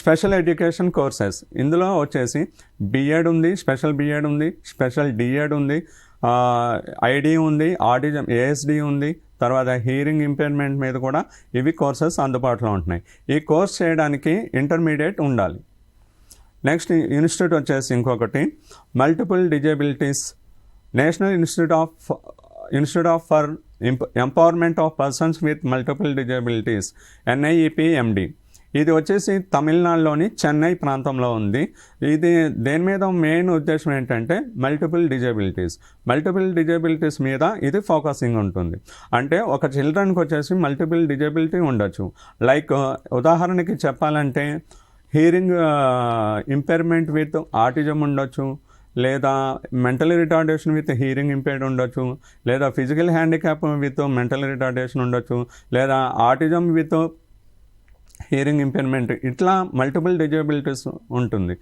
Special education courses ఇందులో వచ్చేసి BEd ఉంది, స్పెషల్ బిఎడ్ ఉంది, స్పెషల్ డిఎడ్ ఉంది, ఐడి ఉంది, ఆటిజం ఏఎస్డి ఉంది, తర్వాత హియరింగ్ ఇంపైర్మెంట్ మీద కూడా ఇవి కోర్సెస్ అందుబాటులో ఉంటున్నాయి. ఈ కోర్స్ చేయడానికి ఇంటర్మీడియట్ ఉండాలి. నెక్స్ట్ ఇన్స్టిట్యూట్ వచ్చేసి ఇంకొకటి multiple disabilities national institute for empowerment of persons with multiple disabilities NIEPMD. ఇది వచ్చేసి తమిళనాడులోని చెన్నై ప్రాంతంలో ఉంది. ఇది దేని మీద మెయిన్ ఉద్దేశం ఏంటంటే మల్టిపుల్ డిజేబిలిటీస్ మీద ఇది ఫోకసింగ్ ఉంటుంది. అంటే ఒక చిల్డ్రన్కి వచ్చేసి మల్టిపుల్ డిజేబిలిటీ ఉండొచ్చు. లైక్ ఉదాహరణకి చెప్పాలంటే హియరింగ్ ఇంపైర్మెంట్ విత్ ఆటిజం ఉండొచ్చు, లేదా mental retardation with hearing impaired ఉండొచ్చు, లేదా physical handicap with mental retardation ఉండొచ్చు, లేదా ఆటిజం విత్ హియరింగ్ ఇంపైర్మెంట్, ఇట్లా మల్టిపుల్ డిజేబిలిటీస్ ఉంటుంది.